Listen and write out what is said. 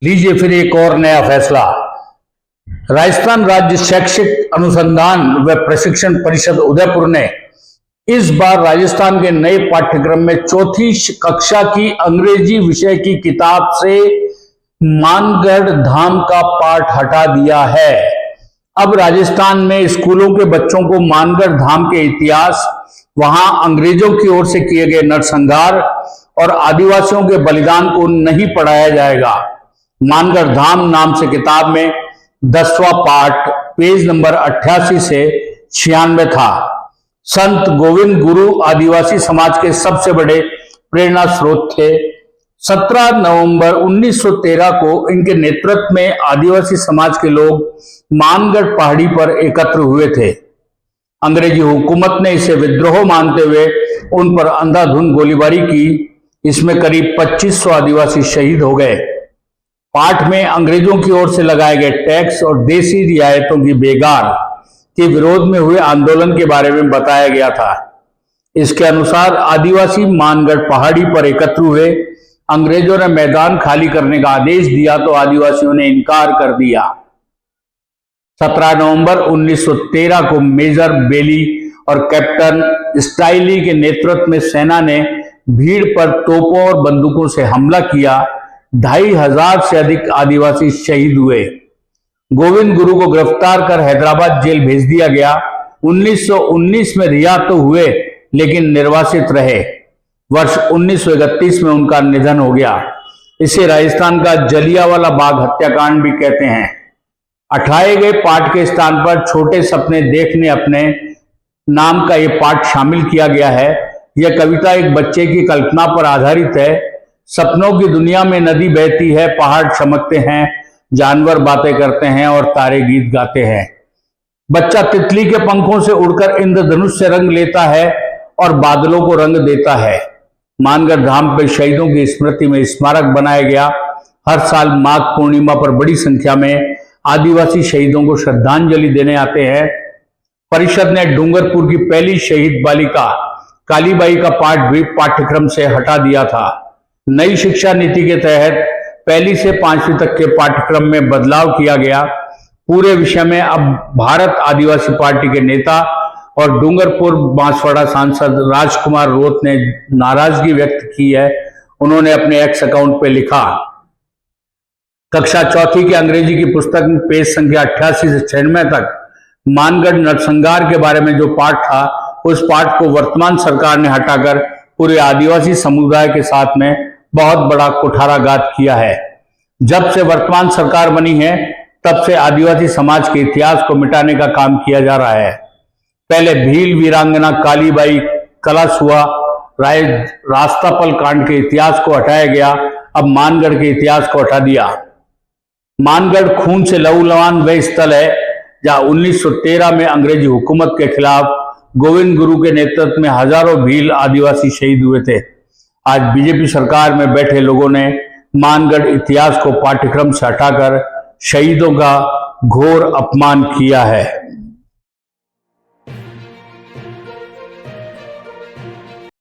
लीजिए फिर एक और नया फैसला। राजस्थान राज्य शैक्षिक अनुसंधान व प्रशिक्षण परिषद उदयपुर ने इस बार राजस्थान के नए पाठ्यक्रम में चौथी कक्षा की अंग्रेजी विषय की किताब से मानगढ़ धाम का पाठ हटा दिया है। अब राजस्थान में स्कूलों के बच्चों को मानगढ़ धाम के इतिहास, वहां अंग्रेजों की ओर से किए गए नरसंहार और आदिवासियों के बलिदान को नहीं पढ़ाया जाएगा। मानगढ़ धाम नाम से किताब में 10वां पाठ पेज नंबर 88 से 96 था। संत गोविंद गुरु आदिवासी समाज के सबसे बड़े प्रेरणा स्रोत थे। 17 नवंबर 1913 को इनके नेतृत्व में आदिवासी समाज के लोग मानगढ़ पहाड़ी पर एकत्र हुए थे। अंग्रेजी हुकूमत ने इसे विद्रोह मानते हुए उन पर अंधाधुंध गोलीबारी की। इसमें करीब 2500 आदिवासी शहीद हो गए। पाठ में अंग्रेजों की ओर से लगाए गए टैक्स और देसी रियायतों की बेगार के विरोध में हुए आंदोलन के बारे में बताया गया था। इसके अनुसार आदिवासी मानगढ़ पहाड़ी पर एकत्र हुए। अंग्रेजों ने मैदान खाली करने का आदेश दिया तो आदिवासियों ने इनकार कर दिया। 17 नवंबर 1913 को मेजर बेली और कैप्टन स्टाइली के नेतृत्व में सेना ने भीड़ पर तोपों और बंदूकों से हमला किया। 2500 से अधिक आदिवासी शहीद हुए। गोविंद गुरु को गिरफ्तार कर हैदराबाद जेल भेज दिया गया। 1919 में रिहा तो हुए लेकिन निर्वासित रहे। वर्ष 1931 में उनका निधन हो गया। इसे राजस्थान का जलियांवाला बाग हत्याकांड भी कहते हैं। उठाए गए पाठ के स्थान पर छोटे सपने देखने अपने नाम का यह पाठ शामिल किया गया है। यह कविता एक बच्चे की कल्पना पर आधारित है। सपनों की दुनिया में नदी बहती है, पहाड़ चमकते हैं, जानवर बातें करते हैं और तारे गीत गाते हैं। बच्चा तितली के पंखों से उड़कर इंद्रधनुष से रंग लेता है और बादलों को रंग देता है। मानगढ़ धाम पर शहीदों की स्मृति में स्मारक बनाया गया। हर साल माघ पूर्णिमा पर बड़ी संख्या में आदिवासी शहीदों को श्रद्धांजलि देने आते हैं। परिषद ने डूंगरपुर की पहली शहीद बालिका कालीबाई का पाठ भी पाठ्यक्रम से हटा दिया था। नई शिक्षा नीति के तहत पहली से 5वीं तक के पाठ्यक्रम में बदलाव किया गया। पूरे विषय में अब भारत आदिवासी पार्टी के नेता और डूंगरपुर बांसवाड़ा सांसद राजकुमार रोत ने नाराजगी व्यक्त की है। उन्होंने अपने एक्स अकाउंट पे लिखा, कक्षा 4 की अंग्रेजी की पुस्तक में पेज संख्या 88 से 96 तक मानगढ़ नरसंहार के बारे में जो पाठ था, उस पाठ को वर्तमान सरकार ने हटाकर पूरे आदिवासी समुदाय के साथ में बहुत बड़ा कुठाराघात किया है। जब से वर्तमान सरकार बनी है तब से आदिवासी समाज के इतिहास को मिटाने का काम किया जा रहा है। पहले भील वीरांगना कालीबाई कलासुआ रास्तापल कांड के इतिहास को हटाया गया। अब मानगढ़ के इतिहास को हटा दिया। मानगढ़ खून से लहूलुहान वह स्थल है जहां 1913 में अंग्रेजी हुकूमत के खिलाफ गोविंद गुरु के नेतृत्व में हजारों भील आदिवासी शहीद हुए थे। आज बीजेपी सरकार में बैठे लोगों ने मानगढ़ इतिहास को पाठ्यक्रम से हटाकर शहीदों का घोर अपमान किया है।